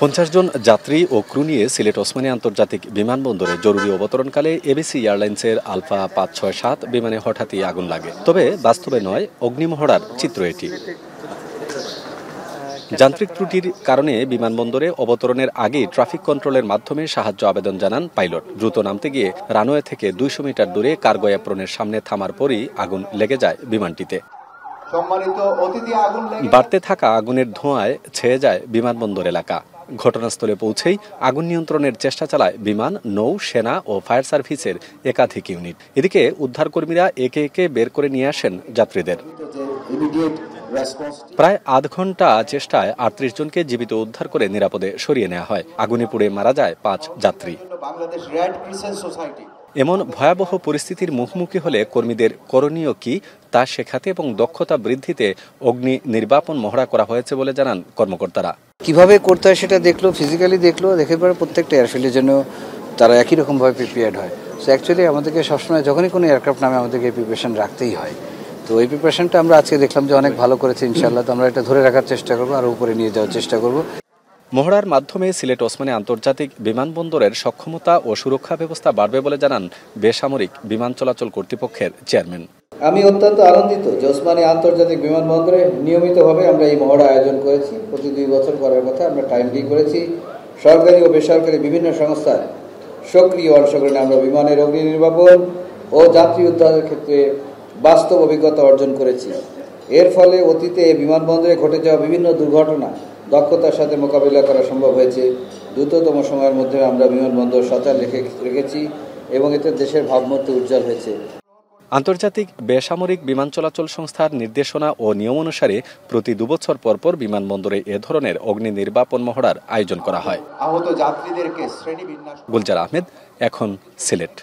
50 জন যাত্রী ও ক্রু নিয়ে সিলেট ওসমানী আন্তর্জাতিক বিমানবন্দরে জরুরি অবতরণকালে এবিসি এয়ারলাইন্সের আলফা 567 বিমানে হঠাৎই আগুন লাগে। তবে বাস্তবে নয়, অগ্নিমহড়ার চিত্র এটি। যান্ত্রিক ত্রুটির কারণে বিমানবন্দরে অবতরণের আগেই ট্রাফিক কন্ট্রোলের মাধ্যমে সাহায্য আবেদন জানান পাইলট। দ্রুত নামতে গিয়ে রানওয়ে থেকে 200 মিটার দূরে কার্গো অ্যাপ্রনের সামনে থামার পরই আগুন লেগে যায় বিমানটিতে। বাড়তে থাকা আগুনের ধোঁয়ায় ছেয়ে যায় বিমানবন্দর এলাকা। ঘটনাস্থলে পৌঁছেই আগুন নিয়ন্ত্রণের চেষ্টা চালায় বিমান, নৌ, সেনা ও ফায়ার সার্ভিসের একাধিক ইউনিট। এদিকে উদ্ধারকর্মীরা একে একে বের করে নিয়ে আসেন যাত্রীদের। প্রায় আধ ঘন্টা চেষ্টায় 38 জনকে জীবিত উদ্ধার করে নিরাপদে সরিয়ে নেওয়া হয়। আগুনে পুড়ে মারা যায় 5 যাত্রী। এমন ভয়াবহ পরিস্থিতির মুখোমুখি হলে কর্মীদের করণীয় কি তা শেখাতে এবং দক্ষতা বৃদ্ধিতে অগ্নি নির্বাপন মহড়া করা হয়েছে বলে জানান কর্মকর্তারা। কিভাবে করতে হয় সেটা দেখলো, ফিজিক্যালি দেখলো, দেখে পরে প্রত্যেকটা এয়ারফিল্ডের জন্য তারা একই রকমভাবে প্রিপেয়ার্ড হয়। সো অ্যাকচুয়ালি আমাদেরকে সবসময় যখনই কোনো এয়ারক্রাফট নামে আমাদেরকে প্রিপারেশন রাখতেই হয়। তো এই প্রিপারেশনটা আমরা আজকে দেখলাম যে অনেক ভালো করেছে ইনশাআল্লাহ। তো আমরা এটা ধরে রাখার চেষ্টা করবো, আরও উপরে নিয়ে যাওয়ার চেষ্টা করবো। মহড়ার মাধ্যমে সিলেট ওসমানী আন্তর্জাতিক বিমানবন্দরের সক্ষমতা ও সুরক্ষা ব্যবস্থা বাড়বে বলে জানান বেসামরিক বিমান চলাচল কর্তৃপক্ষের চেয়ারম্যান। আমি অত্যন্ত আনন্দিত যে ওসমানী আন্তর্জাতিক বিমানবন্দরে নিয়মিতভাবে আমরা এই মহড়া আয়োজন করেছি। প্রতি 2 বছর করার কথা আমরা টাইমলি করেছি। সরকারি ও বেসরকারি বিভিন্ন সংস্থার সক্রিয় অংশগ্রহণে আমরা বিমানের অগ্নি নির্বাপন ও যাত্রী উদ্ধারের ক্ষেত্রে বাস্তব অভিজ্ঞতা অর্জন করেছি। এর ফলে অতীতে বিমানবন্দরে ঘটে যাওয়া বিভিন্ন দুর্ঘটনা দক্ষতার সাথে মোকাবিলা করা সম্ভব হয়েছে। দ্রুততম সময়ের মধ্যে আমরা বিমানবন্দর সচল রেখেছি এবং এতে দেশের ভাবমূর্তি উজ্জ্বল হয়েছে। আন্তর্জাতিক বেসামরিক বিমান চলাচল সংস্থার নির্দেশনা ও নিয়ম অনুসারে প্রতি 2 বছর পরপর বিমানবন্দরে এ ধরনের অগ্নি নির্বাপন মহড়ার আয়োজন করা হয়। আহত যাত্রীদেরকে শ্রেণীবিন্যাস। গুলজার আহমেদ, এখন সিলেট।